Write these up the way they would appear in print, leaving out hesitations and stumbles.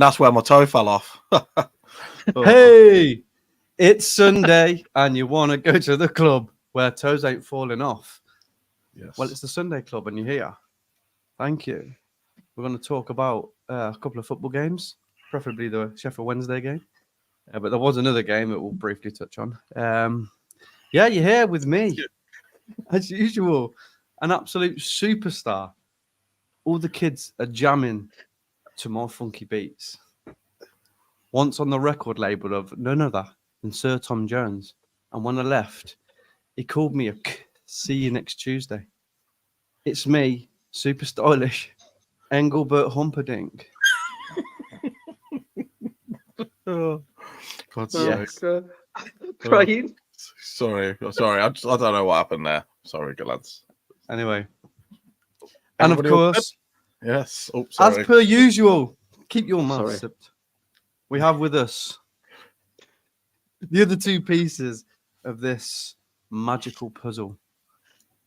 And that's where my toe fell off. Hey, it's Sunday and you want to go to the club where toes ain't falling off. Yes. Well, it's the Sunday club and you're here. Thank you. We're going to talk about a couple of football games, preferably the Sheffield Wednesday game. But there was another game that we'll briefly touch on. Yeah, you're here with me, as usual. An absolute superstar. All the kids are jamming to more funky beats. Once on the record label of none other than Sir Tom Jones. And when I left, he called me a see you next Tuesday. It's me, super stylish, Engelbert Humperdinck. Oh, God's Yes. sake. Crying. Sorry. I don't know what happened there. Sorry, lads. Anyway. And Everybody of course, yes. Oh, as sorry. per usual, keep your mouth Sorry. sipped. We have with us the other two pieces of this magical puzzle.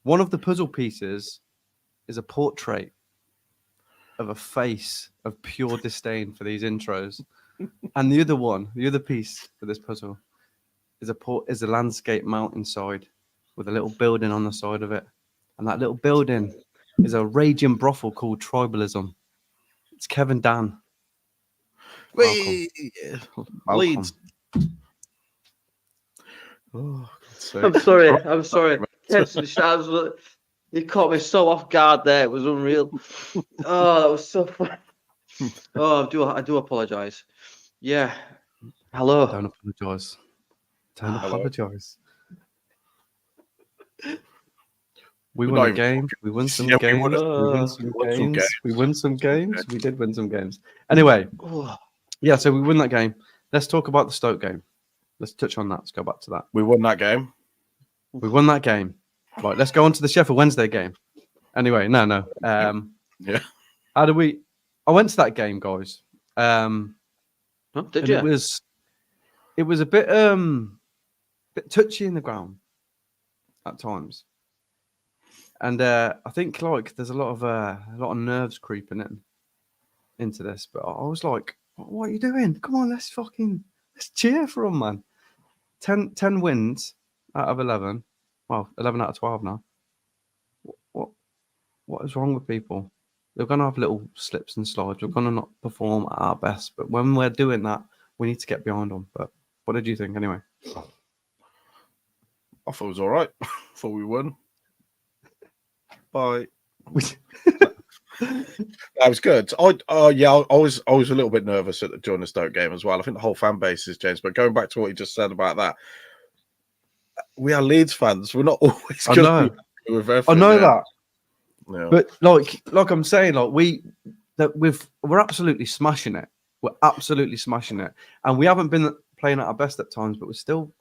One of the puzzle pieces is a portrait of a face of pure disdain for these intros. And the other piece for this puzzle is a landscape mountainside with a little building on the side of it. And that little building is a raging brothel called Tribalism. It's Kevin Dan. Welcome. Leeds. Oh, God's sake. I'm sorry. You caught me so off guard there. It was unreal. Oh, that was so fun. Oh, I do apologise. Yeah. Hello. Don't apologise. Don't apologise. We won a game. We won some games. We won some games. We won some games. We did win some games. Anyway, yeah, so we won that game. Let's talk about the Stoke game. Let's touch on that. Let's go back to that. We won that game. We won that game. Right, let's go on to the Sheffield Wednesday game. Anyway, no. Yeah. How do we... I went to that game, guys. Did you? It was a bit touchy in the ground at times. And I think like there's a lot of nerves creeping into this. But I was like, what are you doing? Come on, let's cheer for them, man. 10 wins out of 11. Well, 11 out of 12 now. What is wrong with people? We're going to have little slips and slides. We're going to not perform at our best. But when we're doing that, we need to get behind them. But what did you think anyway? I thought it was all right. I thought we won. Bye. That was good. I was a little bit nervous during the Stoke game as well. I think the whole fan base has changed. But going back to what you just said about that, we are Leeds fans. We're not always going to be with everything. I know that. Yeah. But like I'm saying, like we're absolutely smashing it. We're absolutely smashing it, and we haven't been playing at our best at times, but we're still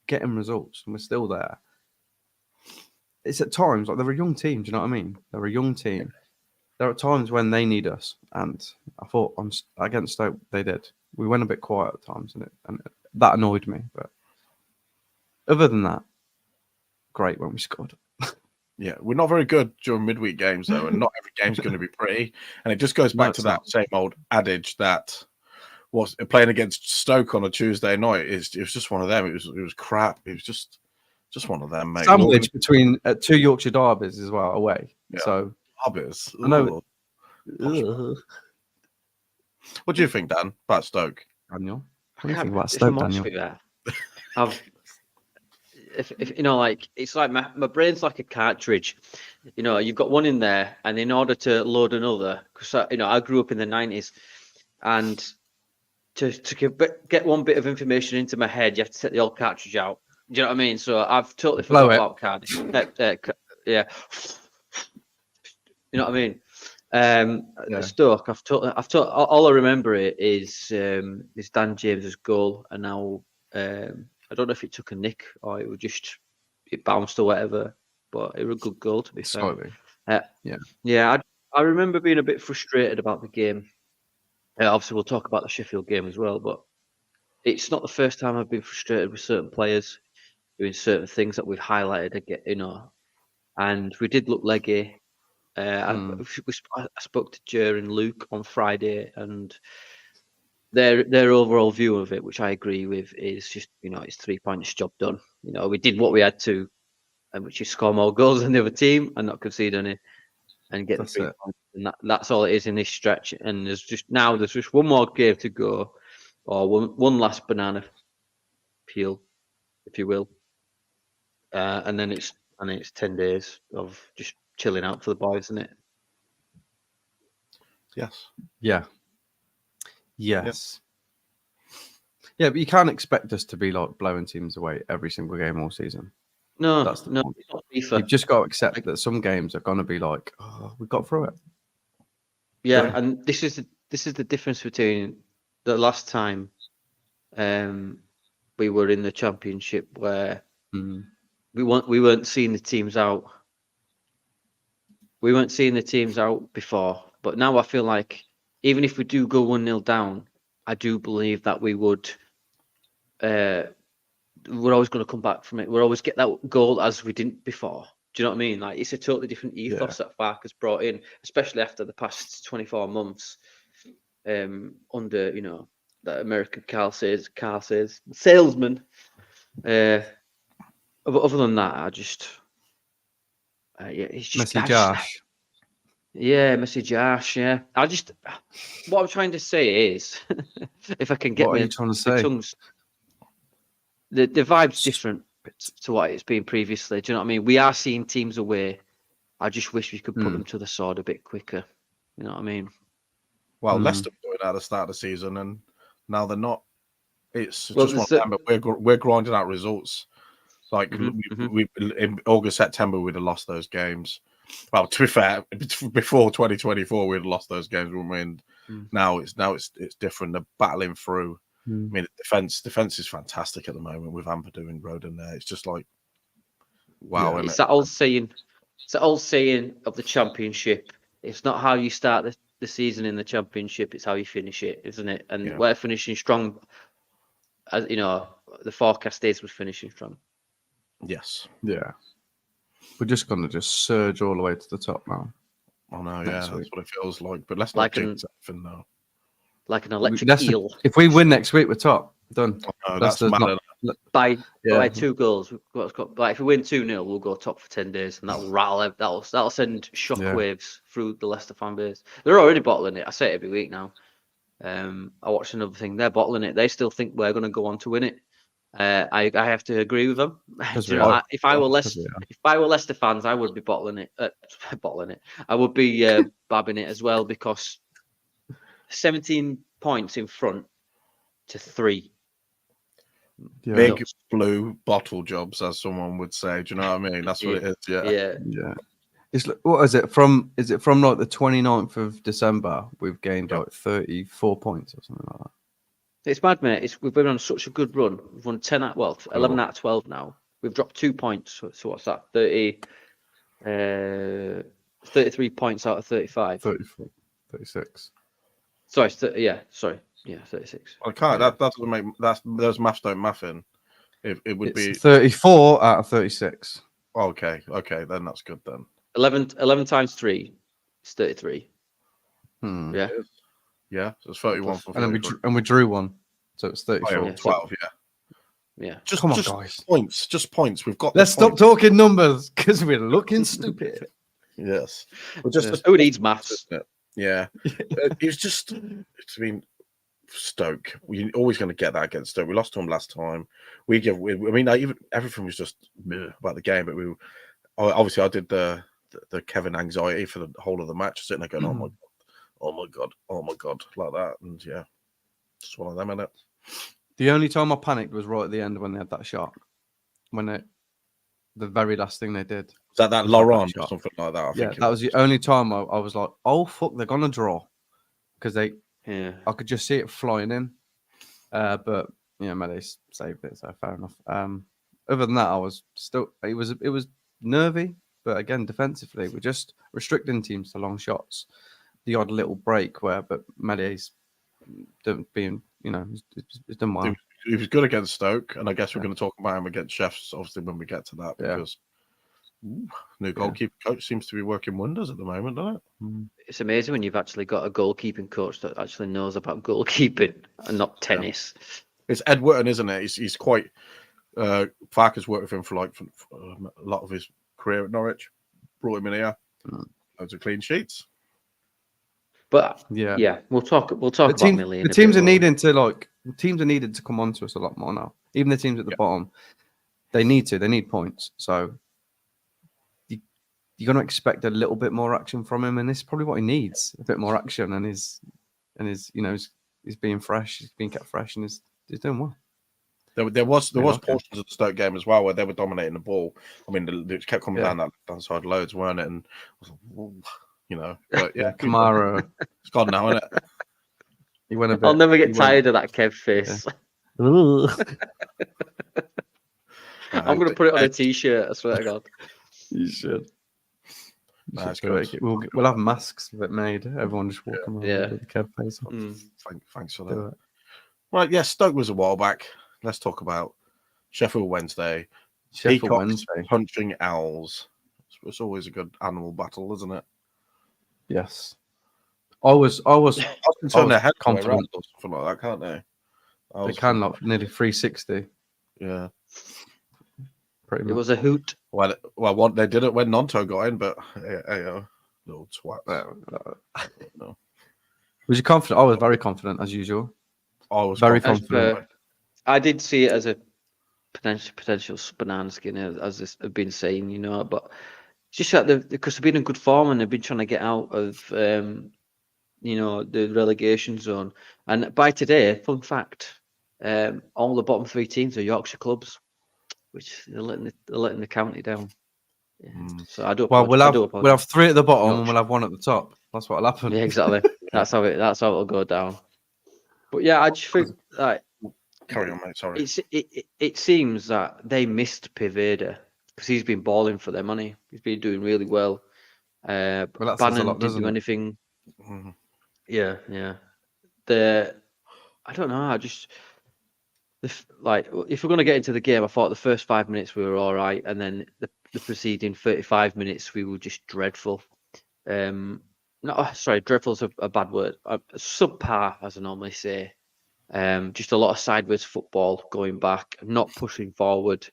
getting results, and we're still there. It's at times like they're a young team. Do you know what I mean? They're a young team. There are times when they need us, and I thought against Stoke they did. We went a bit quiet at times, and that annoyed me. But other than that, great when we scored. Yeah, we're not very good during midweek games though, and not every game's going to be pretty. And it just goes back to that same old adage that was playing against Stoke on a Tuesday night. It was just one of them. It was crap. It was just one of them, mate. Sandwich between two Yorkshire derbies as well away. Yeah. So derbies. I know. What do you think, Dan, about Stoke? Daniel, what do you think about Stoke, Daniel? If you know, like it's like my brain's like a cartridge. You know, you've got one in there, and in order to load another, because I grew up in the 90s, and to get one bit of information into my head, you have to take the old cartridge out. Do you know what I mean? So I've totally forgot about Cardiff. Yeah, you know what I mean. Stoke. I've taught. All I remember is Dan James's goal, and now I don't know if it took a nick or it bounced or whatever, but it was a good goal to be fair. I remember being a bit frustrated about the game. Obviously, we'll talk about the Sheffield game as well, but it's not the first time I've been frustrated with certain players doing certain things that we've highlighted again, and we did look leggy. I spoke to Jer and Luke on Friday, and their overall view of it, which I agree with, is just it's 3 points, job done. We did what we had to, and which is score more goals than the other team and not concede any, and get the 3 points. And that's all it is in this stretch. And there's just one more game to go, or one last banana peel, if you will, and then it's 10 days of just chilling out for the boys, isn't it? Yes. Yeah. Yes. Yeah, but you can't expect us to be like blowing teams away every single game all season. No, that's the point. It's not FIFA. You've just got to accept that some games are going to be like, oh, we got through it. Yeah, and this is the difference between the last time we were in the Championship, where we weren't seeing the teams out. We weren't seeing the teams out before, but now I feel like even if we do go 1-0 down, I do believe that we would. We're always going to come back from it. We'll always get that goal as we didn't before. Do you know what I mean? Like, it's a totally different ethos that Farke has brought in, especially after the past 24 months under that American car salesman. Other than that, I just it's just Messi Josh. Yeah, Messi Josh. Yeah, what I'm trying to say is, if I can get what are you trying to say? Tongues, the vibe's different to what it's been previously. Do you know what I mean? We are seeing teams away. I just wish we could put them to the sword a bit quicker. You know what I mean? Well, Leicester were doing that at the start of the season, and now they're not. It's just one time, but we're grinding out results. Like we in August, September, we'd have lost those games. Well, to be fair, before 2024, we'd have lost those games, wouldn't we? And now it's different. They're battling through. I mean, defense is fantastic at the moment with Ampadu and Rodon there. It's just like, wow. It's that old saying. It's the old saying of the Championship. It's not how you start the season in the Championship; it's how you finish it, isn't it? And we're finishing strong. As the forecast is we're finishing strong. Yes. Yeah. We're just going to just surge all the way to the top now. Oh no, yeah, that's what it feels like. But let's like not jinx anything now. Like an electric eel. If we win next week, we're top. Done. Oh, no, that's mad. By 2 goals. But if we win 2-0, we'll go top for 10 days, and that'll rattle. That'll send shockwaves through the Leicester fan base. They're already bottling it. I say it every week now. I watched another thing. They're bottling it. They still think we're going to go on to win it. I have to agree with them. If I were Leicester fans, I would be bottling it. I would be babbing it as well, because 17 points in front to 3. Yeah. Big blue bottle jobs, as someone would say. Do you know what I mean? That's what it is. Yeah. It's what is it from? Is it from like the 29th of December? We've gained like 34 points or something like that. It's mad, mate. We've been on such a good run. We've won 11 out of 12 now. We've dropped 2 points. So what's that? 33 points out of 35. 34, 36. Sorry. 36. I can't. That doesn't make those maths don't math in. It would be 34 out of 36. Okay, then that's good then. 11 times 3 is 33. Yeah. So it's 31 from 33. And we drew one, so it's 34. 12. Yeah. Come on, guys. Points. Just points. We've got. Let's stop talking numbers because we're looking stupid. Yes. Who needs maths? Yeah. It's just. I mean, Stoke. We're always going to get that against Stoke. We lost to them last time. Everything was just about the game, but obviously I did the Kevin anxiety for the whole of the match, sitting there going, oh my god, like that, and just one of them, innit? The only time I panicked was right at the end when they had that shot. The very last thing they did. Was that Laurent or something like that? I think that was the only time I was like, oh fuck, they're gonna draw, because I could just see it flying in. But Mele saved it, so fair enough. Other than that, I was still. It was nervy, but again, defensively, we're just restricting teams to long shots. The odd little break but Mele's being, he's done well. He was good against Stoke, and I guess we're going to talk about him against Chefs, obviously, when we get to that, because Ooh, new goalkeeper coach seems to be working wonders at the moment, doesn't it? It's amazing when you've actually got a goalkeeping coach that actually knows about goalkeeping and not tennis. It's Ed Wootton, isn't it? He's quite. Farker's worked with him for a lot of his career at Norwich. Brought him in here. Loads of clean sheets. But yeah, we'll talk about Millie. The teams are needing to come on to us a lot more now. Even the teams at the bottom, they need points. So you're going to expect a little bit more action from him, and this is probably what he needs: a bit more action. And he's being fresh, he's being kept fresh, and he's doing well. There was portions of the Stoke game as well where they were dominating the ball. I mean, they kept coming down that side loads, weren't it? And I was like, but Kamara, it's gone now, isn't it? He went a bit. I'll never get tired of that Kev face. I'm going to put it on a t-shirt. I swear to God. You should. Nice. We'll have masks that made. Everyone just walking around with the Kev face on. Thanks for that. Right, yeah, Stoke was a while back. Let's talk about Sheffield Wednesday. Punching owls. It's always a good animal battle, isn't it? Yes. I was turn their head confident or something like that, can't they? They can nearly 360. Yeah. Pretty much. It was a hoot. Well, they did it when Nonto got in, but little twat. No. Was you confident? I was very confident as usual. I was very confident. I did see it as a potential banana skin, as this have been saying, but it's just that because they've been in good form and they've been trying to get out of, the relegation zone. And by today, fun fact, all the bottom three teams are Yorkshire clubs, which they're letting the county down. Yeah. So I do. Well, we'll have three at the bottom and we'll have one at the top. That's what'll happen. Yeah, exactly. That's how it'll go down. But yeah, I just think carry on, mate. Sorry. It seems that they missed Piveda because he's been balling for their money. He's been doing really well. That Bannon didn't do anything. Mm-hmm. Yeah. I don't know. If we're going to get into the game, I thought the first 5 minutes we were all right, and then the preceding 35 minutes we were just dreadful. Dreadful is a bad word. Subpar, as I normally say. Just a lot of sideways football going back, not pushing forward.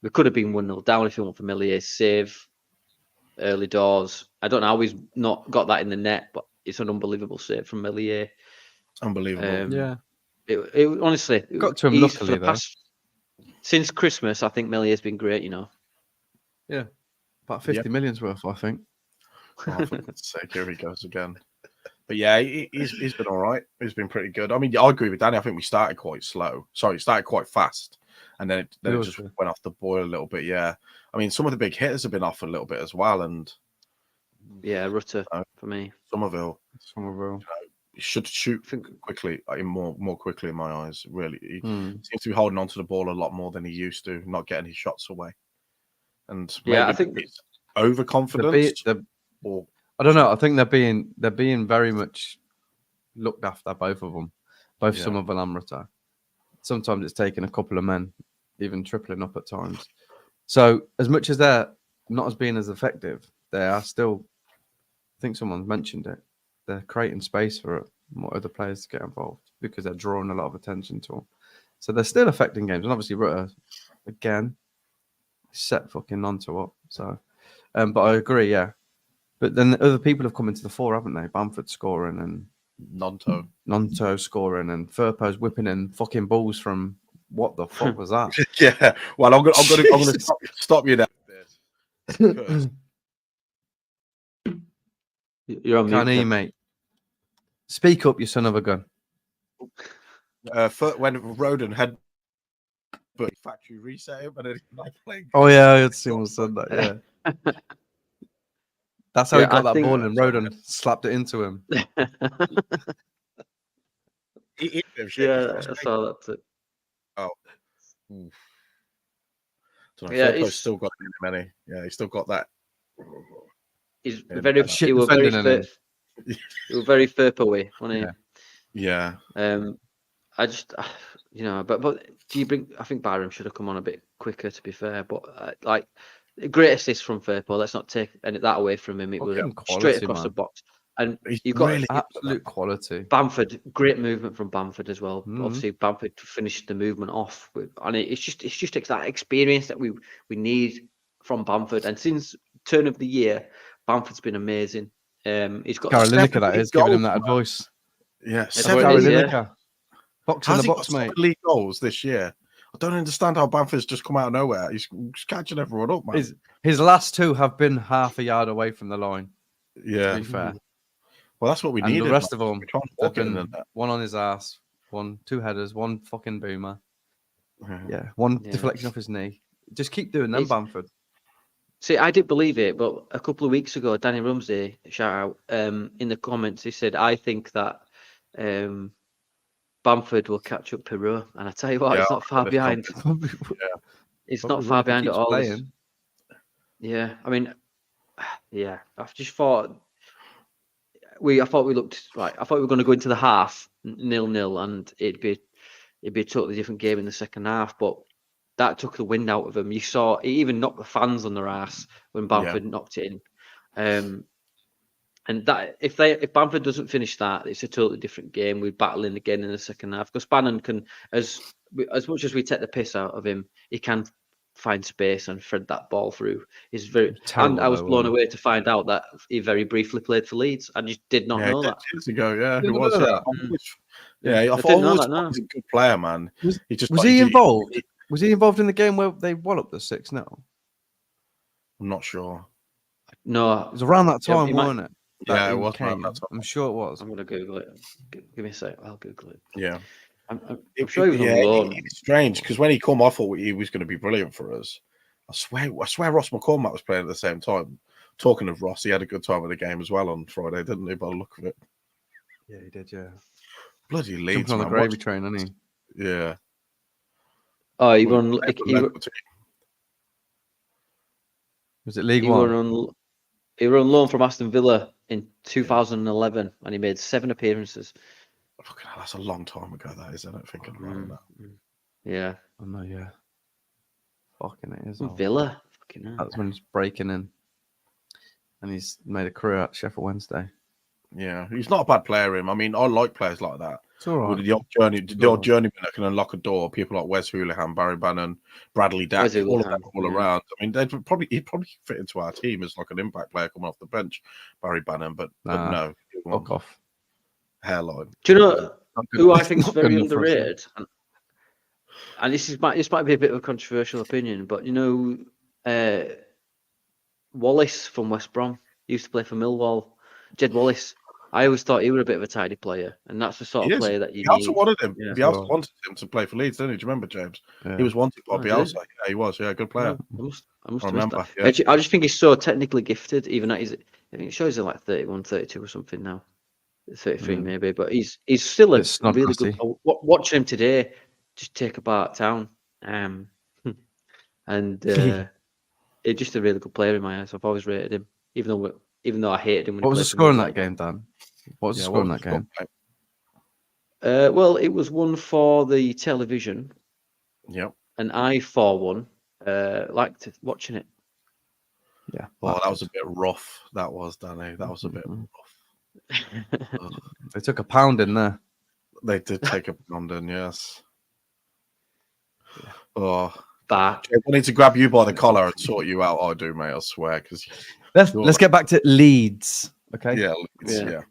We could have been 1-0 down if you want Familiar's save early doors. I don't know how he's not got that in the net, but it's an unbelievable save from Millier. Unbelievable. It honestly got to him luckily though. Since Christmas, I think Millier's been great. Yeah, about 50 million's worth, I think. Oh, for God's sake, here he goes again. But yeah, he's been all right. He's been pretty good. I mean, I agree with Danny. I think we started quite slow. Sorry, it started quite fast, and then it just went off the boil a little bit. Yeah, I mean, some of the big hitters have been off a little bit as well, and Rutter for me. Somerville. He should shoot quickly, more quickly in my eyes. Really, he seems to be holding on to the ball a lot more than he used to, not getting his shots away. And I think it's overconfidence. I don't know. I think they're being very much looked after, both of them, both Somerville and Rutter. Sometimes it's taken a couple of men, even tripling up at times. So as much as they're not as being as effective, they are still. I think someone mentioned it. They're creating space for more other players to get involved because they're drawing a lot of attention to them. So they're still affecting games. And obviously Rutter, again, set fucking Nonto up. So, but I agree, yeah. But then other people have come into the fore, haven't they? Bamford scoring and Nonto scoring and Firpo's whipping in fucking balls from what the fuck was that? Yeah. Well, I'm gonna stop you there. You're on mute, mate. Speak up, you son of a gun. When Roden had factory reset him and then playing. Oh yeah, I had someone said that. Yeah, that's how he got that ball, and Roden slapped it into him. I saw that too. Oh, he's still got many. Yeah, he's still got that. He was very Firpo-y, wasn't he? Yeah. I just, but do you bring? I think Byram should have come on a bit quicker, to be fair. But Great assist from Firpo. Let's not take that away from him. It was straight across the box. And you've got really absolute quality. Bamford, great movement from Bamford as well. Obviously, Bamford finished the movement off, and it's just that experience that we need from Bamford. And since turn of the year, Bamford's been amazing. He's got Gary Lineker, that is, giving him that advice. Yeah, Gary Lineker. Box in the box, mate. 7 league goals this year. I don't understand how Bamford's just come out of nowhere. He's catching everyone up, man. His last 2 have been half a yard away from the line. Yeah, to be fair. Well, that's what we and needed. The rest of them, have been one on his ass, 2 headers, 1 fucking boomer. Yeah, 1 deflection off his knee. Just keep doing them, Bamford. See, I didn't believe it, but a couple of weeks ago, Danny Rumsey, shout out, in the comments, he said, I think that Bamford will catch up Perot. And I tell you what, it's not far behind. It's not far behind at all. Yeah, I mean, yeah, I've just thought I thought we looked right. I thought we were going to go into the half 0-0, and it'd be a totally different game in the second half. But that took the wind out of them. You saw it even knocked the fans on their ass when Bamford knocked it in. And that if Bamford doesn't finish that, it's a totally different game. We're battling again in the second half because Bannon can, as much as we take the piss out of him, he can find space and thread that ball through. He's very. And I was blown away to find out that he very briefly played for Leeds. I just did not know that. Years ago, yeah, he was. I thought he's a good player, man. Was he involved? Was he involved in the game where they walloped the 6-0? I'm not sure. No, it was around that time, wasn't it? Yeah, it was around that time. I'm sure it was. I'm gonna Google it. Give me a sec. I'll Google it. Yeah. I'm sure he was on loan. It's strange because when he come off, I thought he was going to be brilliant for us. I swear Ross McCormack was playing at the same time. Talking of Ross, he had a good time at the game as well on Friday, didn't he? By the look of it. Yeah, he did. Yeah. Bloody Leeds on the gravy train, didn't he? Yeah. Oh, he won. Was it League One? He were on loan from Aston Villa in 2011, and he made 7 appearances. Fucking hell, that's a long time ago, that is. I don't think I'd run that. Yeah. Oh, no, yeah. Fucking it is. Villa. Fucking hell. That's when he's breaking in. And he's made a career at Sheffield Wednesday. Yeah, he's not a bad player, him. I mean, I like players like that. It's all right. The odd journeyman that can unlock a door. People like Wes Hoolahan, Barry Bannon, Bradley Dack, all of them all around. I mean, he'd probably fit into our team as like an impact player coming off the bench, Barry Bannon. But no, fuck off. Hairline. Do you know who I think is very underrated? And this might be a bit of a controversial opinion, but you know, Wallace from West Brom used to play for Millwall. Jed Wallace. I always thought he was a bit of a tidy player, and that's the sort of player that you need. Bielsa wanted him. Yeah. Bielsa wanted him to play for Leeds, didn't he? Do you remember, James? Yeah. He was wanted by Bielsa. Yeah, he was. Yeah, good player. I must remember. Yeah. I just think he's so technically gifted, even at his, I think it shows him like 31, 32 or something now. 33 maybe, but he's still a really good. Watching him today, just take apart town, and he's just a really good player in my eyes. I've always rated him, even though I hated him. What was the score in that game, Dan? What was the score in that game? Well, it was 1 for the television. Yep. And I 4-1. Liked watching it. Yeah. Well, that was a bit rough. That was, Danny. That was a bit rough. They took a pound in there. They did take a pound in, yes. Yeah. Oh. But I need to grab you by the collar and sort you out. I do, mate. I swear. Because let's get back to Leeds. Okay. Yeah. Leeds,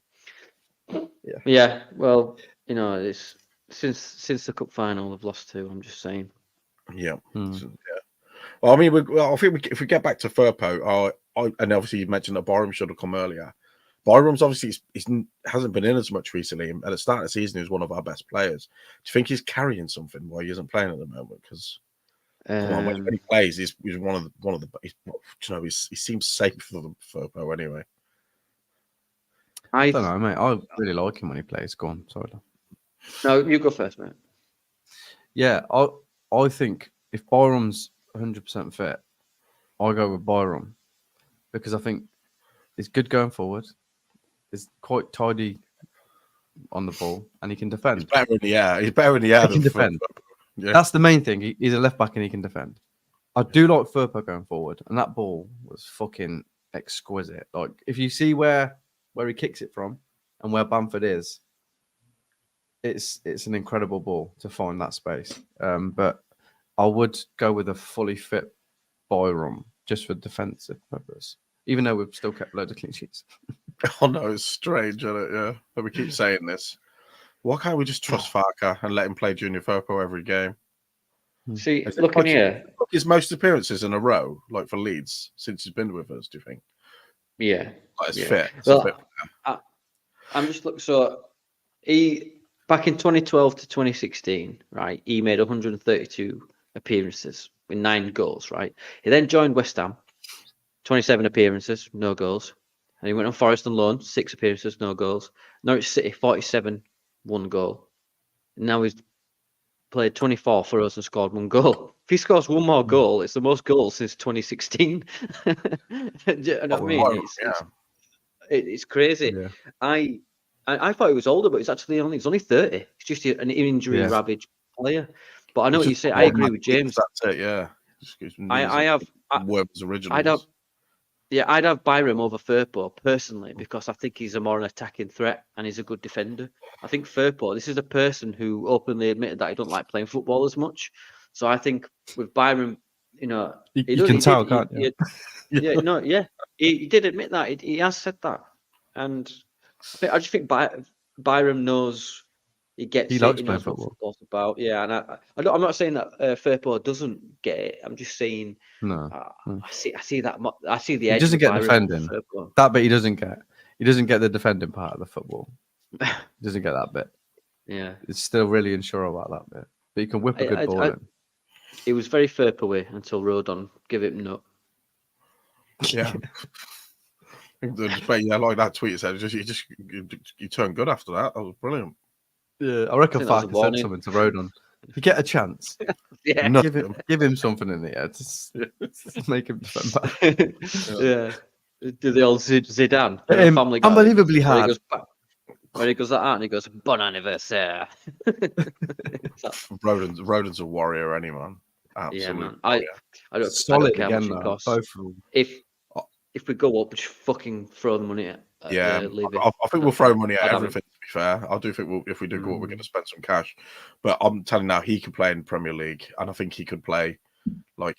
yeah. Well, you know, it's since the cup final, they've lost 2. I'm just saying. Yeah. Yeah. Well, I mean, I think if we get back to Firpo, and obviously you mentioned that Byram should have come earlier. Byram's obviously hasn't been in as much recently. At the start of the season, he was one of our best players. Do you think he's carrying something while he isn't playing at the moment? Because when he plays, he's one of the. He seems safe for Firpo anyway. I don't know, mate. I really like him when he plays. Go on, sorry. No, you go first, mate. Yeah, I think if Byram's 100% fit, I go with Byram because I think he's good going forward. He's quite tidy on the ball, and he can defend. He's better in the air. He can defend. Yeah. That's the main thing. He's a left back and he can defend. I do like Firpo going forward, and that ball was fucking exquisite. Like if you see where he kicks it from and where Bamford is, it's an incredible ball to find that space. But I would go with a fully fit Byram just for defensive purpose, even though we've still kept loads of clean sheets. Oh no, it's strange, isn't it? Yeah, but we keep saying this. Why can't we just trust Farker and let him play Junior Firpo every game? See, looking here, his most appearances in a row, like for Leeds, since he's been with us. Do you think? Yeah, like it's fit. It's well, fit. I'm just looking. So he back in 2012 to 2016, right? He made 132 appearances with 9 goals, right? He then joined West Ham, 27 appearances, no goals, and he went on Forest on loan, 6 appearances, no goals. Norwich City, 47, 1 goal. And now he's played 24 for us and scored 1 goal. If he scores 1 more goal, it's the most goals since 2016. Do you know what I mean? It's crazy. Yeah. I thought he was older, but he's only 30. He's just an injury ravaged player. But I know what you say. I agree with James. That's it. Yeah. Worms originals. I'd have Byram over Firpo personally because I think he's a more an attacking threat and he's a good defender. I think Firpo, this is a person who openly admitted that he don't like playing football as much. So I think with Byram, you know, you can tell, can't you? He did admit that. He has said that, and I just think Byram knows he gets he it. Likes he knows playing what football. football's about. Yeah, and I'm not saying that Firpo doesn't get it. I'm just saying I see that. I see the edge. He doesn't get defending. That bit he doesn't get. He doesn't get the defending part of the football. He doesn't get that bit. Yeah, it's still really unsure about that bit. But he can whip a good ball in. It was very Firpo until Rodon give it nut. Yeah. Like that tweet said, you turned good after that. That was brilliant. Yeah, I reckon Farker said something to Rodon. You get a chance. Give him something in the air. Just make him defend back. Yeah. Do the old Zidane family guy, unbelievably hard. Where he goes like that and he goes, "Bon anniversaire." Rodon's a warrior, anyone. Absolutely. Yeah, man. I don't care much it costs. If we go up, just fucking throw the money at I think we'll throw money at everything, to be fair. I do think if we do go up, we're going to spend some cash. But I'm telling you now, he could play in Premier League, and I think he could play like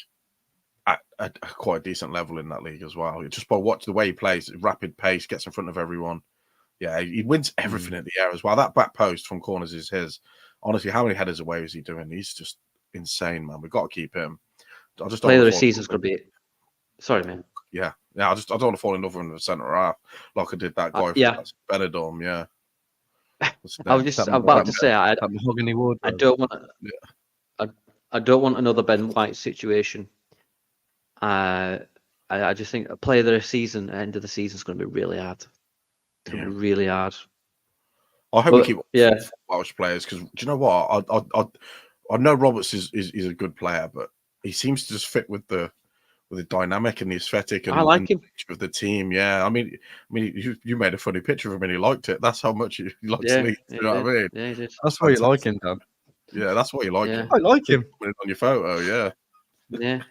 at quite a decent level in that league as well. Just by watching the way he plays, rapid pace, gets in front of everyone. Yeah, he wins everything in the air as well. That back post from corners is his. Honestly, how many headers away is he doing? He's just insane, man. We've got to keep him. I just player of the season's going to be. Sorry, man. Yeah. I don't want to fall in love with him in the centre half like I did that guy. Benidorm. Yeah. I'm about to say I don't want. I don't want another Ben White situation. I just think a player of the season, end of the season, is going to be really hard. It's going to be really hard. I hope we keep Welsh players because do you know what? I know Roberts is a good player, but he seems to just fit with the dynamic and the aesthetic and I like him of the team. Yeah, I mean, you made a funny picture of him and he liked it. That's how much he likes Leeds. You know what I mean? Yeah, he did. That's why you like him, Dan. Yeah, that's why you like him. I like him. Put it on your photo, yeah.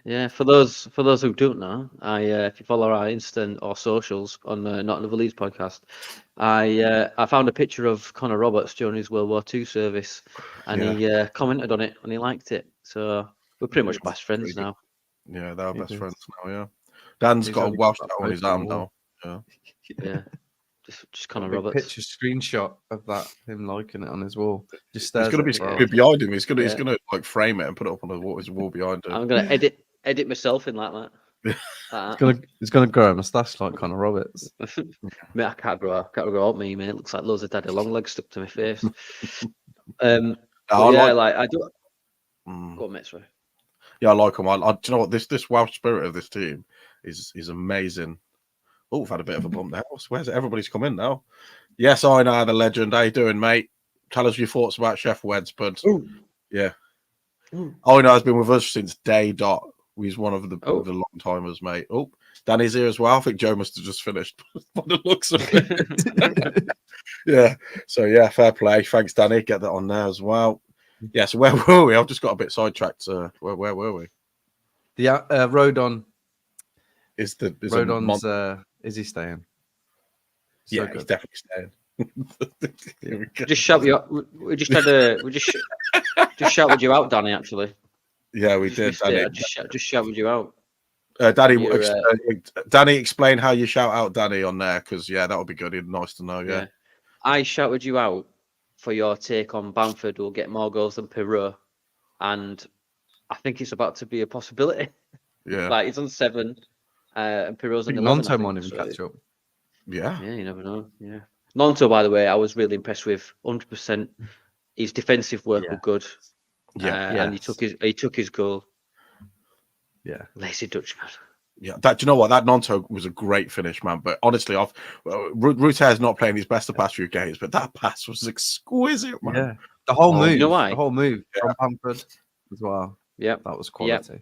Yeah. For those who don't know, if you follow our Insta or socials on Not Another Leeds podcast, I found a picture of Connor Roberts during his World War II service, and he commented on it and he liked it. So we're pretty much best friends now. Yeah, they're best friends now. Yeah, Dan's got a Welsh tattoo on his arm now. Yeah. Just Connor Roberts. Picture screenshot of that, him liking it on his wall. Just he's going to be behind him. He's going to like frame it and put it up on his wall behind him. I'm going to edit myself in like that. He's going to grow a moustache like Connor Roberts. Mate, I can't grow up me, mate. It looks like loads of daddy long legs stuck to my face. I do. Go on, mate, sorry. Yeah, I like him. Do you know what? This Welsh spirit of this team is amazing. Oh, we've had a bit of a bump there. Where's it? Everybody's come in now. Yes, I know the legend. How you doing, mate? Tell us your thoughts about Sheffield Wednesday. Yeah. I know has been with us since day dot. He's one of the long timers, mate. Oh, Danny's here as well. I think Joe must have just finished by the looks of it. Yeah. So yeah, fair play. Thanks, Danny. Get that on there as well. Yeah, so where were we? I've just got a bit sidetracked. Where were we? The Rodon is Rodon's. Is he staying? So yeah, good. he's definitely staying. Just shout you out. We just shouted you out, Danny. Actually, Yeah, we did. Danny. Just shouted you out. Danny, explain how you shout out Danny on there, because that would be good. It'd nice to know. Yeah, I shouted you out for your take on Bamford will get more goals than Pirou, and I think it's about to be a possibility. Yeah, like he's on 7, and Pirou's on 11. Nonto might even catch up. Yeah, you never know. Yeah, Nonto, by the way, I was really impressed with. 100%. His defensive work was good. And he took his goal. Yeah, lazy Dutchman. Yeah, do you know what? That Nonto was a great finish, man. But honestly, Ruter is not playing his best the past few games, but that pass was exquisite, man. Yeah, the whole move. You know why? The whole move from Bamford as well. Yeah, that was quality. Yep.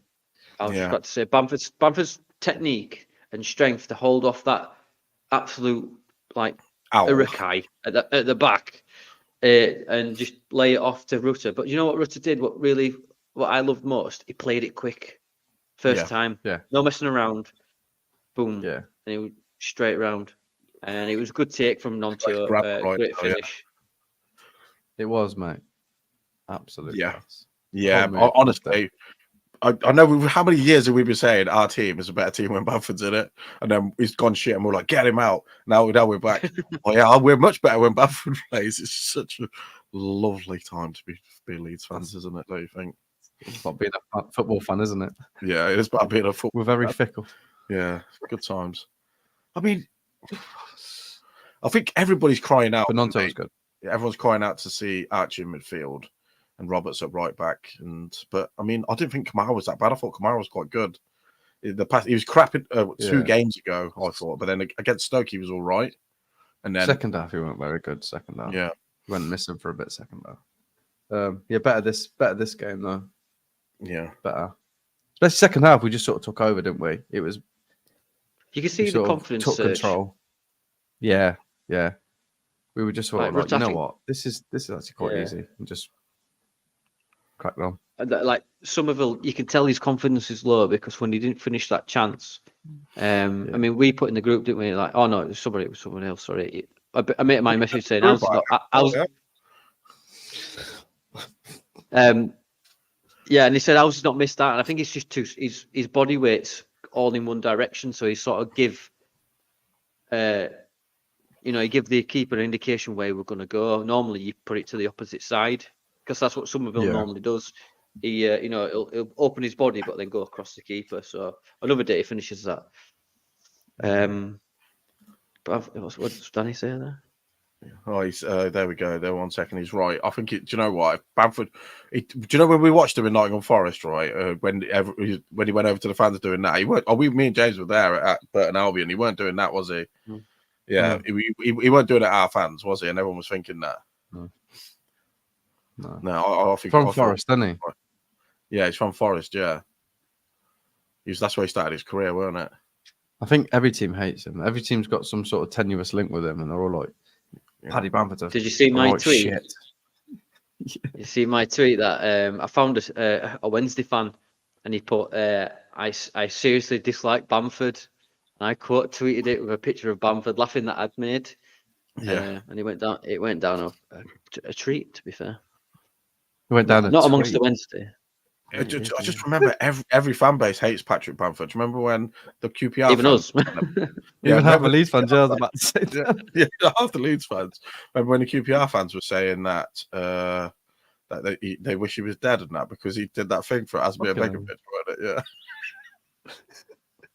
I was just about to say Bamford's technique and strength to hold off that absolute Urukai at the back, and just lay it off to Rutter. But you know what Rutter did? What I loved most? He played it quick. First time. Yeah. No messing around. Boom. Yeah. And he was straight around. And it was a good take from Nonto. Great finish. It was, mate. Absolutely. Yeah. Yeah. Honestly, I know how many years have we been saying our team is a better team when Bamford's in it, and then he's gone shit, and we're like, get him out. Now we're back. We're much better when Bamford plays. It's such a lovely time to be Leeds fans, isn't it? Don't you think? It's about being a football fan, isn't it? Yeah, it is about being a football. We're very fickle. Yeah, good times. I mean, I think everybody's crying out. But Nonto's good. Everyone's crying out to see Archie in midfield and Roberts at right back. But I mean, I didn't think Kamara was that bad. I thought Kamara was quite good. The pass, he was crap 2 games ago, I thought. But then against Stoke, he was all right. And then second half, he went very good. Second half, yeah, he went missing for a bit. Second half, better this game though. Yeah, better. Especially second half, we just sort of took over, didn't we? It was. You can see the confidence. Took control. Yeah. We were just sort of like, you know what? This is actually quite easy, and just cracked on. Like Somerville, you can tell his confidence is low because when he didn't finish that chance, I mean, we put in the group, didn't we? Like, oh no, it was someone else. Sorry, I made my message saying I was. Yeah, and he said, "How's he not missed that?" And I think it's just his body weight's all in one direction, so he sort of give, he give the keeper an indication where we're going to go. Normally, you put it to the opposite side because that's what Somerville normally does. He, he'll open his body but then go across the keeper. So another day he finishes that. But what does Danny say there? Oh, he's there we go. There, 1 second. He's right. I think do you know what? Bamford. Do you know when we watched him in Nottingham Forest, right? When he went over to the fans doing that, he weren't. Me and James were there at Burton Albion. He weren't doing that, was he? Mm. Yeah, he weren't doing it at our fans, was he? And everyone was thinking that. No, I think from Forest, isn't he? Yeah, he's from Forest. Yeah, that's where he started his career, weren't it? I think every team hates him. Every team's got some sort of tenuous link with him, and they're all like. Paddy Bamford. Did you see my tweet? Shit. You see my tweet that I found a Wednesday fan, and he put, "I seriously dislike Bamford," and I quote tweeted it with a picture of Bamford laughing that I'd made. Yeah, and it went down a treat. To be fair, it went down not amongst the Wednesday. I just remember every fan base hates Patrick Bamford. Do you remember when the QPR even fans, us, even half the Leeds fans? I was about to say that. Yeah, half the Leeds fans. Remember when the QPR fans were saying that that they wish he was dead and that because he did that thing for Asmir Begovic, wasn't it? Yeah.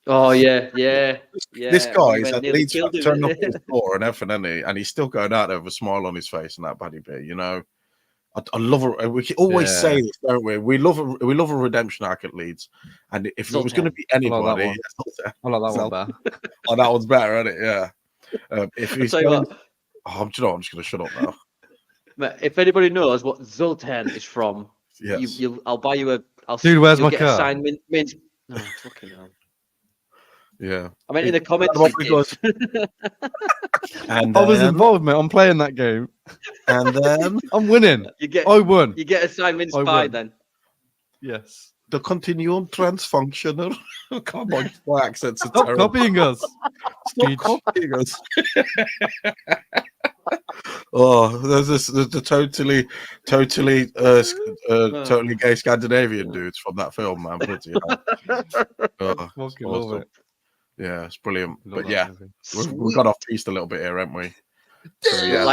Oh yeah. This guy's at Leeds turned up his door and everything, and he's still going out there with a smile on his face and that buddy bit, you know. I love it. We always say this, don't we? We love a redemption arc at Leeds, and if it was going to be anybody, I like that one better. Oh, that one's better, isn't it? Yeah. If he's going, I'm just going to shut up now. If anybody knows what Zoltan is from, yes. I'll buy you a. Dude, where's my car? No, fucking hell. Yeah. I mean, in the comments. And I was involved, mate. I'm playing that game. And then I'm winning. I won. You get a Simon Spy then. Yes. The continuum transfunctional. Come on, my accents are Stop terrible. copying us. Stop copying us. Oh, there's the totally gay Scandinavian dudes from that film, man. Bloody hell. Oh, Fucking awesome. love it. Yeah, it's brilliant. Love But that yeah, movie. we've got off piste a little bit here, haven't we? So, yeah.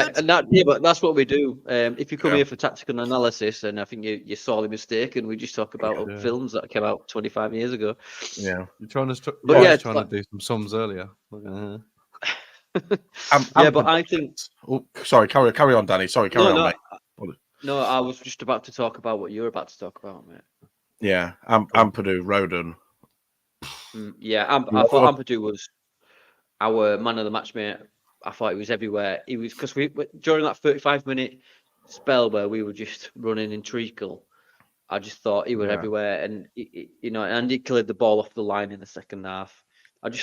But that's what we do. If you come Yeah. here for tactical analysis, and I think you're sorely mistaken, we just talk about films that came out 25 years ago. Yeah. You're trying to to do some sums earlier. But I think. Oh, sorry, carry on, Danny. Sorry, carry on, mate. No, I was just about to talk about what you're about to talk about, mate. Yeah, Ampadu, Rodon. I thought Ampadu was our man of the match, mate. I thought he was everywhere. He was because we during that 35-minute spell where we were just running in treacle. I just thought he was everywhere, and and he cleared the ball off the line in the second half. I've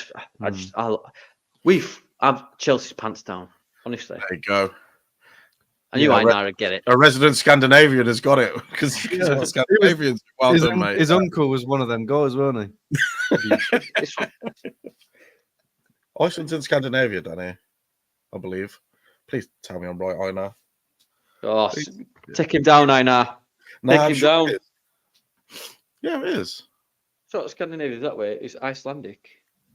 Chelsea's pants down, honestly. There you go. I knew Einar would get it. A resident Scandinavian has got it because Scandinavians. Well done, mate. His uncle was one of them guys, wasn't he? Iceland's in Scandinavia, Danny, I believe. Please tell me I'm right, Einar. Oh, take him down, Einar. Take him down. Yeah, it is. So Scandinavia that way is Icelandic.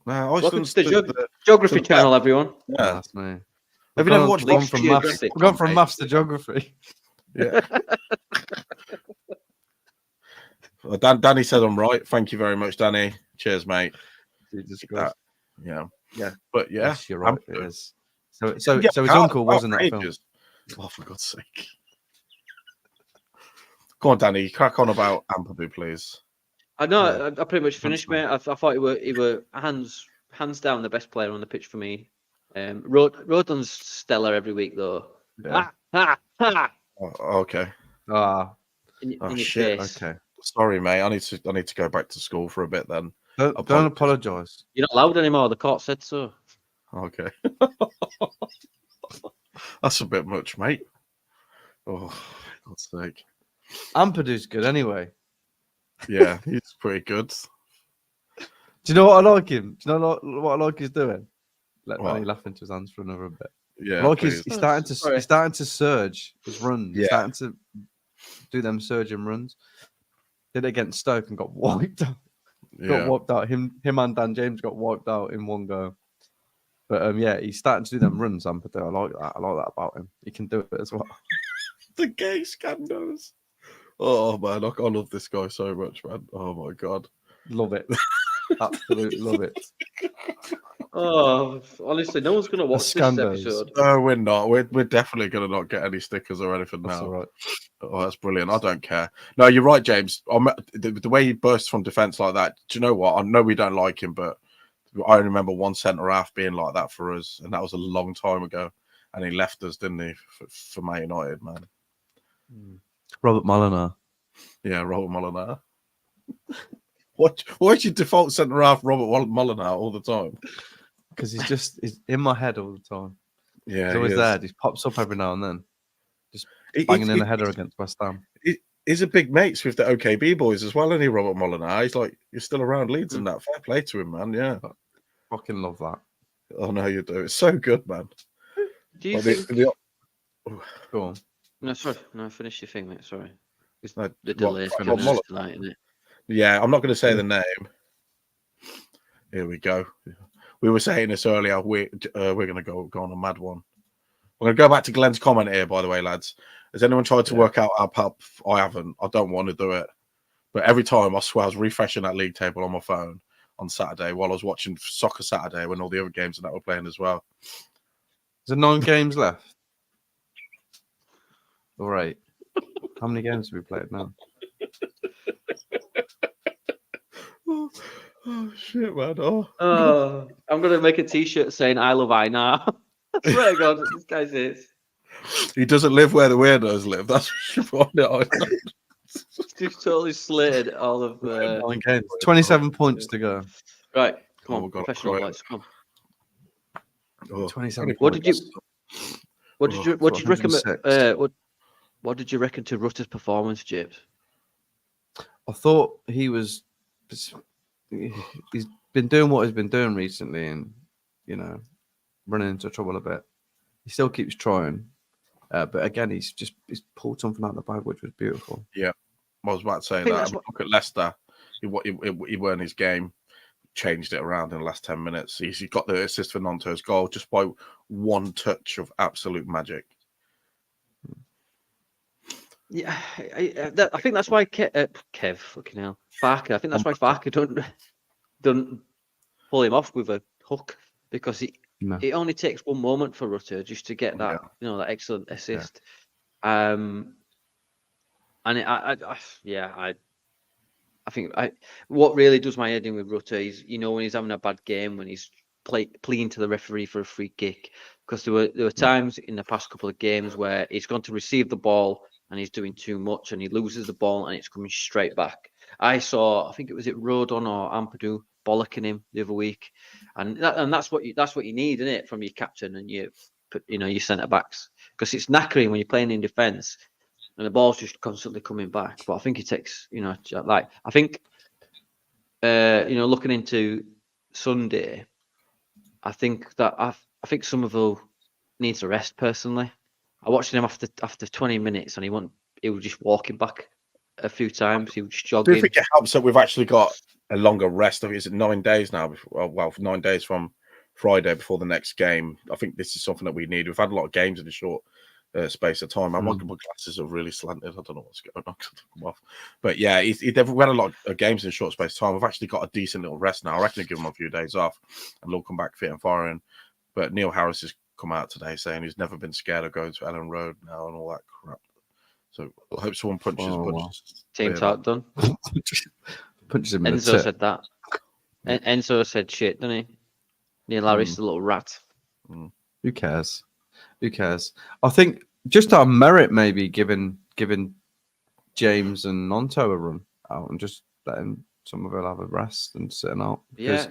No, welcome to the Geography Channel, everyone. Yeah, that's me. Have you never watched We've gone from maths to geography. Yeah. Well, Danny said I'm right. Thank you very much, Danny. Cheers, mate. Yeah. But yeah, yes, you're right. It is. So his uncle was in that film. Oh, for God's sake! Go on, Danny. Crack on about Ampadu, please. I know. I pretty much finished, mate. I thought he were hands down the best player on the pitch for me. Rodon's stellar every week, though. Yeah. Oh, okay. In your shit. face. Okay. Sorry, mate. I need to go back to school for a bit then. Don't apologise. You're not allowed anymore. The court said so. Okay. That's a bit much, mate. Oh, for God's sake. Ampadu's good anyway. Yeah, he's pretty good. Do you know what I like him? Do you know what I like he's doing? Let Danny laugh into his hands for another bit. Yeah, like he's starting to surge his runs. Yeah. He's starting to do them surging runs. Did it against Stoke and got wiped out. Got wiped out. Him and Dan James got wiped out in one go. But he's starting to do them runs, Ampadu. I like that. I like that about him. He can do it as well. The gay scandals. Oh man, I love this guy so much, man. Oh my God. Love it. Absolutely love it. Oh, honestly, no one's going to watch this episode. No, we're not. We're definitely going to not get any stickers or anything now. That's all right. Oh, that's brilliant. I don't care. No, you're right, James. The way he bursts from defence like that, do you know what? I know we don't like him, but I remember one centre-half being like that for us, and that was a long time ago. And he left us, didn't he, for Man United, man. Robert Molyneux. Yeah, Robert Molyneux. Why's your default centre-half Robert Molyneux all the time? Because he's in my head all the time. Yeah, he's always there. He pops up every now and then, just banging in a header against West Ham. He's a big mates with the OKB boys as well, isn't he, Robert Molyneux? He's still around Leeds and that. Fair play to him, man. Yeah, I fucking love that. Oh no, you do. It's so good, man. Do you think? Go on. No, sorry. No, finish your thing, mate. Sorry. It's the delay tonight, isn't it? Yeah, I'm not going to say the name. Here we go. We were saying this earlier. We're going to go on a mad one. We're going to go back to Glenn's comment here, by the way, lads. Has anyone tried to work out our pub? I haven't. I don't want to do it. But every time, I swear, I was refreshing that league table on my phone on Saturday while I was watching Soccer Saturday when all the other games and that were playing as well. Is there 9 games left? All right. How many games have we played now? Oh shit, man! Oh, I'm gonna make a T-shirt saying "I love Einar." I swear to God, this guy says he doesn't live where the weirdos live. That's what you put on it. Just totally slated all of 9 games. 27 points to go. Right, come on, professional lights, come on. 27. What did you recommend? What did you reckon to Rutter's performance, James? I thought he's been doing what he's been doing recently, and running into trouble a bit. He still keeps trying, but again, he's pulled something out of the bag, which was beautiful. Yeah, I was about to say that. Look at Leicester. He won his game, changed it around in the last 10 minutes. He's got the assist for Nanto's goal just by one touch of absolute magic. Yeah, I think that's why Kev, fucking hell, Barker. I think that's why Barker don't pull him off with a hook, because it only takes one moment for Rutter just to get that that excellent assist. And I think what really does my head in with Rutter is when he's having a bad game, when he's pleading to the referee for a free kick, because there were times in the past couple of games where he's gone to receive the ball and he's doing too much and he loses the ball and it's coming straight back. I think it was Rodon or Ampadu bollocking him the other week, and that's what you need, isn't it, from your captain and your centre backs, because it's knackering when you're playing in defence and the ball's just constantly coming back. But I think it takes I think looking into Sunday, I think Somerville needs a rest personally. I watched him after 20 minutes and he was just walking back a few times. He was just jogging. Do you think it helps that we've actually got a longer rest? Is it 9 days now? 9 days from Friday before the next game. I think this is something that we need. We've had a lot of games in a short space of time. My glasses are really slanted. I don't know what's going on. But yeah, we had a lot of games in a short space of time. We've actually got a decent little rest now. I reckon they'll give them a few days off and they'll come back fit and firing. But Neil Harris has come out today saying he's never been scared of going to Ellen Road now and all that crap. So I hope someone punches. Team talk done. Punches him. Enzo said that. Enzo said shit, didn't he? Neil Harris, the little rat. Who cares? I think just our merit, maybe giving James and Nonto a run out and just letting Somerville have a rest and sitting out. Because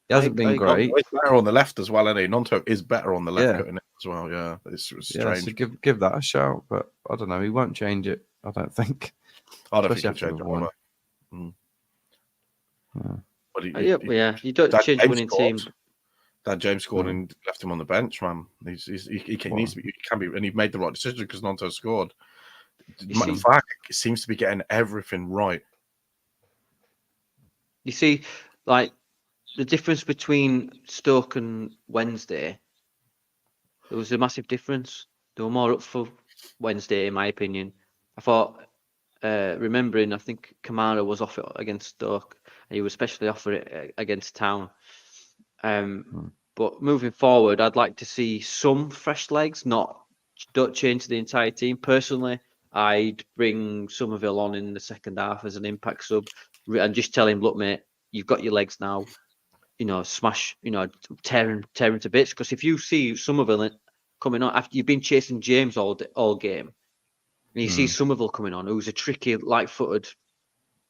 he hasn't been great. He's better on the left as well, isn't he? Nonto is better on the left cutting it as well. Yeah, it's strange. So give that a shout, but I don't know. He won't change it. I don't think. I don't think he'll change it. You don't change winning team. Dan James scored and left him on the bench, man. He needs to be. He can be, and he made the right decision because Nonto scored. Fak seems to be getting everything right. You see, like the difference between Stoke and Wednesday, there was a massive difference. They were more up for Wednesday, in my opinion. I thought, remembering, I think Kamara was off it against Stoke, and he was especially off for it against Town. But moving forward, I'd like to see some fresh legs. Don't change the entire team. Personally, I'd bring Somerville on in the second half as an impact sub and just tell him, look, mate, you've got your legs now. Smash, tear him to bits. Because if you see Somerville coming on after you've been chasing James all game, and you see Somerville coming on, who's a tricky, light-footed,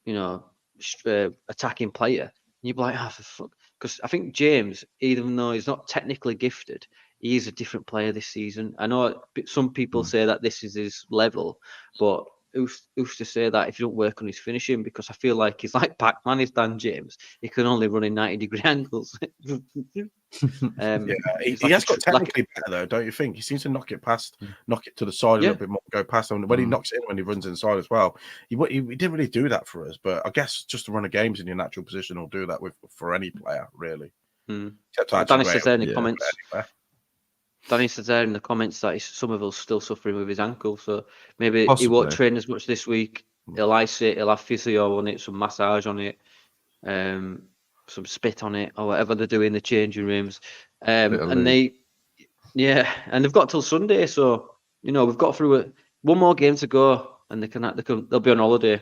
attacking player, you'd be like, for fuck. Because I think James, even though he's not technically gifted, he is a different player this season. I know some people say that this is his level, but who's to say that if you don't work on his finishing? Because I feel like he's like Pac-Man, is Dan James. He can only run in 90-degree angles. He has got technically better though, don't you think? He seems to knock it to the side a little bit more, go past him. When he knocks it in, when he runs inside as well, he didn't really do that for us. But I guess just to run a games in your natural position will do that for any player, really. Danny says there in the comments. Danny says there in the comments that Somerville's still suffering with his ankle, so maybe he won't train as much this week. He'll ice it, he'll have physio on it, some massage on it, some spit on it, or whatever they do in the changing rooms. And they've got till Sunday, so we've got through one more game to go, and they'll be on holiday.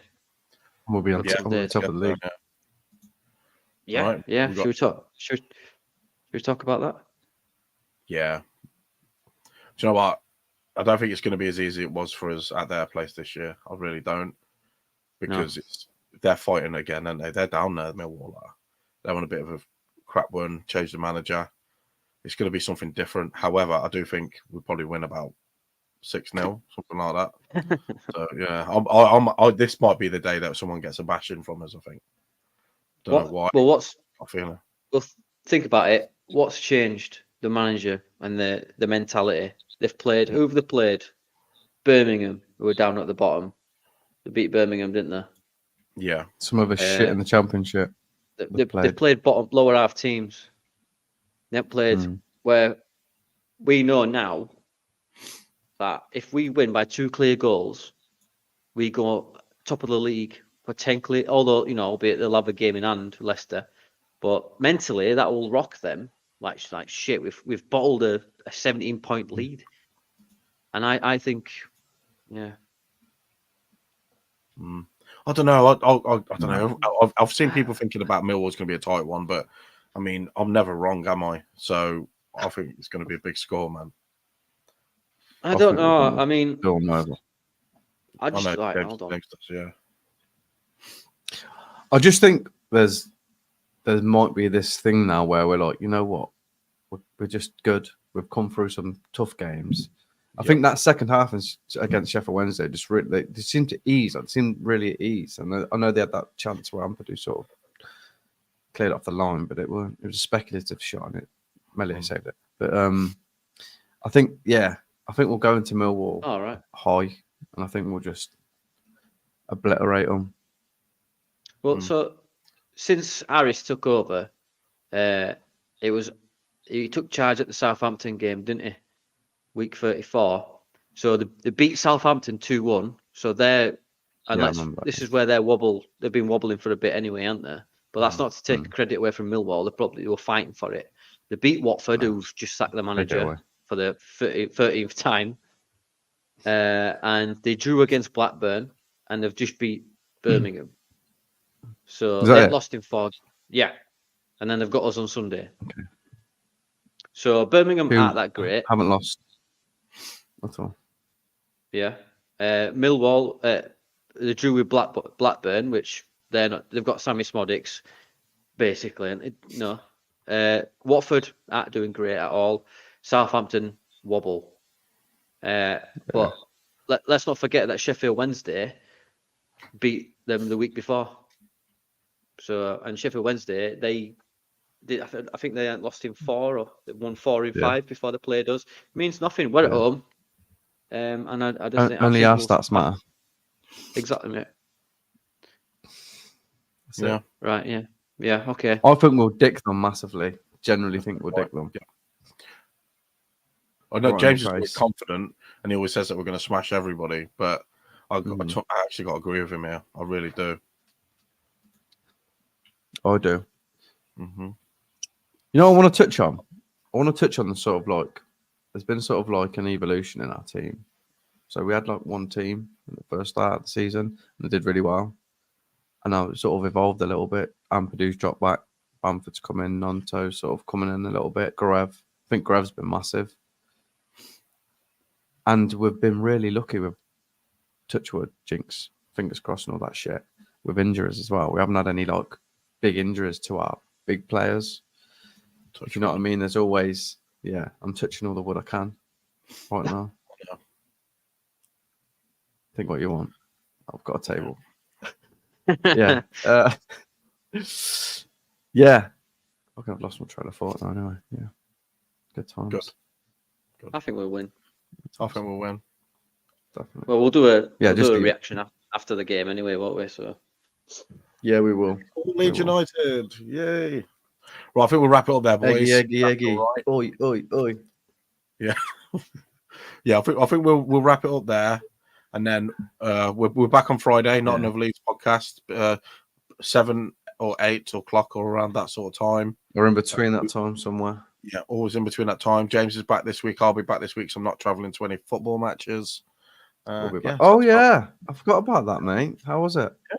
We'll be on top of the league. Yeah. Should we talk about that? Yeah. Do you know what? I don't think it's going to be as easy as it was for us at their place this year. I really don't, because they're fighting again, aren't they? They're down there, Millwall. They're on a bit of a crap one. Change the manager. It's going to be something different. However, I do think we'll probably win about 6-0, something like that. So yeah, this might be the day that someone gets a bashing from us. I think. Don't know why. Well, I feel. Well, think about it. What's changed? The manager and the mentality. They've played. Who've they played? Birmingham, who were down at the bottom. They beat Birmingham, didn't they? Yeah. Some of us shit in the Championship. They've played bottom, lower half teams. They've played where we know now that if we win by 2 clear goals, we go top of the league for 10 clear. Although, albeit they'll have a game in hand, Leicester. But mentally, that will rock them like shit. We've bottled a 17-point lead, and I think, yeah. I don't know. I don't know. I've seen people thinking about Millwall's going to be a tight one, but I mean, I'm never wrong, am I? So I think it's going to be a big score, man. I don't know. I mean, I just like, hold on. Yeah. I just think there might be this thing now where we're like, you know what, we're just good. We've come through some tough games. I think that second half against Sheffield Wednesday just really they seemed to ease. It seemed really at ease, and I know they had that chance where Ampadu sort of cleared off the line, but it was a speculative shot, and Melia saved it. But I think we'll go into Millwall high, and I think we'll just obliterate them. Well, so since Harris took over, he took charge at the Southampton game, didn't he? Week 34. So they beat Southampton 2-1. So this is where they've been wobbling for a bit anyway, aren't they? But that's not to take credit away from Millwall. They were fighting for it. They beat Watford, who's just sacked the manager for the 13th time. And they drew against Blackburn, and they've just beat Birmingham. So they've lost in 4. Yeah. And then they've got us on Sunday. Okay. So Birmingham aren't that great. Haven't lost at all. Yeah. Millwall, they drew with Blackburn, which they're not. They've got Sammy Smodics, basically. And Watford aren't doing great at all. Southampton wobble. But let's not forget that Sheffield Wednesday beat them the week before. So, and Sheffield Wednesday, I think they hadn't lost in 4 or they won 4 in 5 before they played us. It means nothing. We're at home. And I just think only our stats matter. Exactly, mate. Yeah. Right. Yeah. Yeah. Okay. I think we'll dick them massively. Generally, think we'll dick them. Yeah. I know James is really confident, and he always says that we're going to smash everybody. But I actually got to agree with him here. I really do. I do. Mm-hmm. You know, I want to touch on the sort of like, there's been sort of like an evolution in our team. So we had like one team in the first start of the season, and they did really well. And now it sort of evolved a little bit. Ampadu's dropped back. Bamford's come in. Nonto sort of coming in a little bit. I think Grev's been massive. And we've been really lucky with touchwood, jinx, fingers crossed and all that shit, with injuries as well. We haven't had any like big injuries to our big players. If you know what I mean? There's always, I'm touching all the wood I can right now. Think what you want. I've got a table. Yeah. Yeah. Okay, I've lost my train of thought now anyway. Yeah. Good times. Good. I think we'll win. I think we'll win. Definitely. Well, we'll do a reaction after the game anyway, won't we? So. Yeah, we will. Leeds United. Yay. Well, I think we'll wrap it up there, boys. Eggy. Right. Oi. Yeah. Yeah, I think we'll wrap it up there. And then we're back on Friday, not another Leeds podcast. 7 or 8 o'clock or around that sort of time. Or in between that time somewhere. Yeah, always in between that time. James is back this week. I'll be back this week, so I'm not travelling to any football matches. We'll be back. Oh, yeah. I forgot about that, mate. How was it? Yeah.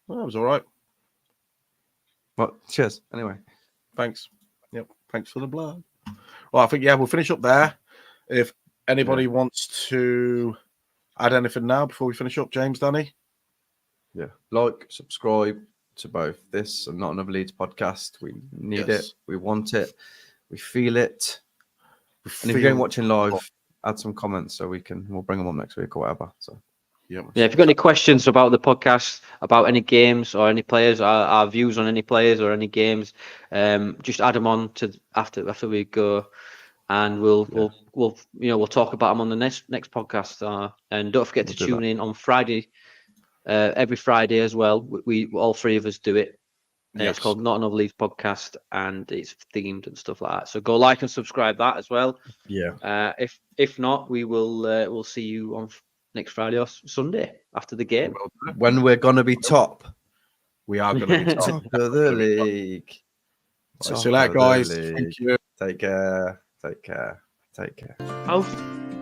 Well, it was all right. Well, cheers. Anyway. Thanks. Yep. Thanks for the blood. Well, I think, we'll finish up there. If anybody wants to add anything now before we finish up, James, Danny? Yeah. Like, subscribe to both this and Not Another Leeds podcast. We need it. We want it. We feel it. And if you're watching live, add some comments so we'll bring them up next week or whatever. So yeah, if you've got any questions about the podcast, about any games or any players, our views on any players or any games, just add them on to after we go, and we'll talk about them on the next podcast. And don't forget to tune in on Friday, every Friday as well. We all three of us do it. Yes. It's called Not Another Leeds Podcast, and it's themed and stuff like that. So go like and subscribe that as well. Yeah. If not, we'll see you on next Friday or Sunday after the game. When we're gonna be top. We are gonna be top of the league. See you later, guys. Thank you. Take care. Auf.